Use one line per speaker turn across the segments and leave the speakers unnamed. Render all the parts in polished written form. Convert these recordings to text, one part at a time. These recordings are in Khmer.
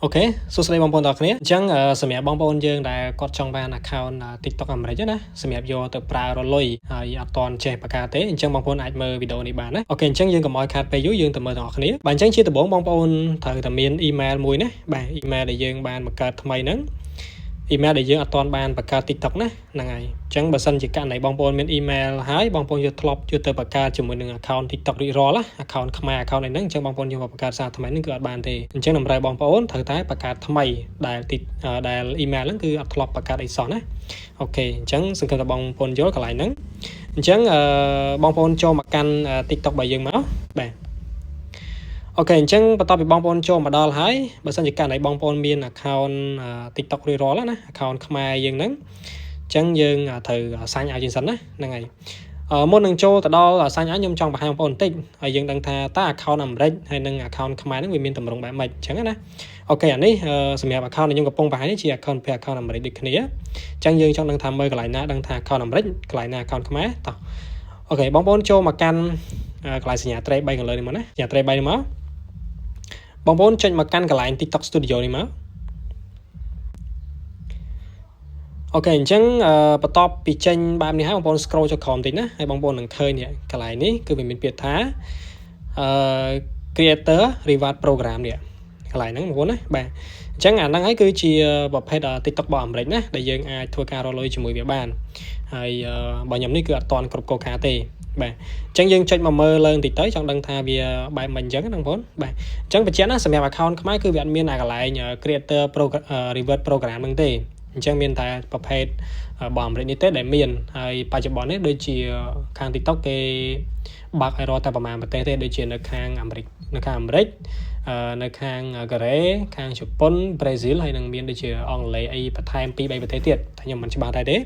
OK សួស្តីបងប្អូនទាំងអស់គ្នាអញ្ចឹងសម្រាប់បងប្អូនយើងដែលគាត់ចង់បាន account TikTok អាមេរិកណាសម្រាប់យកទៅប្រើរលុយហើយអត់ទាន់ចេះបង្កើតទេអញ្ចឹងបងប្អូនអាចមើលវីដេអូនេះបានណា OK អញ្ចឹងយើងកុំឲ្យខាតពេលយូរយើងទៅមើលទាំងអស់គ្នាបាទអញ្ចឹងជាដំបូងបងប្អូនត្រូវតែមាន email មួយណាបាទ email ដែលយើងបានបង្កើតថ្មីហ្នឹង email ដែលយើងអត់ទាន់បានបង្កើត TikTok ណាហ្នឹងហើយអញ្ចឹងបើសិនជាករណីបងប្អូនមាន email ហើយបងប្អូនយកធ្លាប់យកទៅបង្កើតជាមួយនឹង account TikTok រួចរាល់ណា account ខ្មែរ account អីហ្នឹងអញ្ចឹងបងប្អូនយកមកបង្កើតសារថ្មីហ្នឹងគឺអត់បានទេអញ្ចឹងតម្រូវបងប្អូនត្រូវតែបង្កើតថ្មីដែល email ហ្នឹងគឺអត់ធ្លាប់បង្កើតអីសោះណាអូខេអញ្ចឹងសង្ឃឹមថាបងប្អូនយល់កន្លែងហ្នឹងអញ្ចឹងបងប្អូនចូលមកកាន់ TikTok របស់យើងមកបាទអូខេអញ្ចឹងបន្ទាប់ពីបងប្អូនចូលមកដល់ហើយបើសិនជាករណីបងប្អូនមាន account TikTok រួចរាល់ណា account ខ្មែរយើងហ្នឹងអញ្ចឹងយើងត្រូវសាញ់ឲ្យជាងសិនណាហ្នឹងហើយមុននឹងចូលទៅដល់សាញ់ឲ្យខ្ញុំចង់បង្ហាញបងប្អូនបន្តិចហើយយើងដឹងថាតើ account អាមេរិកហើយនិង account ខ្មែរហ្នឹងវាមានតម្រង់បែបម៉េចអញ្ចឹងណាអូខេអានេះសម្រាប់ account ដែលខ្ញុំកំពុងបង្ហាញនេះជា account ពី account អាមេរិកដូចគ្នាអញ្ចឹងយើងចង់ដឹងថាមើលកន្លែងណាដឹងថា account អាមេរិកកន្លែងណា account ខ្មែរតោះអូខេបងប្អូនចូលមកកាន់កន្លែងសញ្ញាត្រី3ខាងលើនេះមកណាសញ្ញាត្រី3នេះមកបងប្អូនចុចមកកាន់កន្លែង TikTok Studio នេះមកអូខេអញ្ចឹងបន្ទាប់ពីចេញបែបនេះហើយបងប្អូន scroll ចុះក្រោមបន្តិចណាហើយបងប្អូននឹងឃើញនេះកន្លែងនេះគឺវាមានពាក្យថា Creator Reward Program នេះកន្លែងហ្នឹងបងប្អូនណាបាទអញ្ចឹងអាហ្នឹងហើយគឺជាប្រភេទ TikTok របស់អាមេរិកណាដែលយើងអាចធ្វើការរកលុយជាមួយវាបានហើយបើខ្ញុំនេះគឺអត់ទាន់គ្រប់កូកាទេបាទអញ្ចឹងយើងចុចមកមើលឡើងតិចទៅចង់ដឹងថាវាបែបមិនអញ្ចឹងណាបងប្អូនបាទអញ្ចឹងបញ្ជាក់ណាសម្រាប់ account ខ្មែរគឺវាអត់មានអាកន្លែង Creator Reward Program ហ្នឹងទេអញ្ចឹងមានតែប្រភេទរបស់អាមេរិកនេះទេដែលមានហើយបច្ចុប្បន្ននេះដូចជាខាង TikTok គេបាក់ឲ្យរកតែប្រមាណប្រទេសទេដូចជានៅខាងអាមេរិកនៅខាងកូរ៉េខាងជប៉ុនប្រេស៊ីលហើយនឹងមានដូចជាអង់គ្លេសអីបន្ថែម 2-3 ប្រទេសទៀតតែខ្ញុំមិនច្បាស់ដែរទេ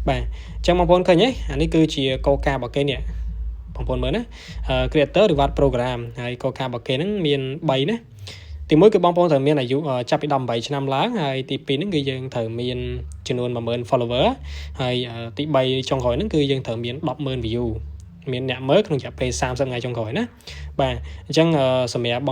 បាទអញ្ចឹងបងប្អូនឃើញទេអានេះគឺជាកូការបស់គេនេះបងប្អូនមើលណា Creator Reward Program ហើយកូការបស់គេហ្នឹងមាន3ណាទី1គឺបងប្អូនត្រូវមានអាយុចាប់ពី18ឆ្នាំឡើងហើយទី2ហ្នឹងគឺយើងត្រូវមានចំនួន 10000 follower ហើយទី3ចុងក្រោយហ្នឹងគឺយើងត្រូវមាន 100,000 view មានអ្នកមើលក្នុងរយៈពេល30ថ្ងៃចុងក្រោយណាបាទអញ្ចឹងសម្រាប់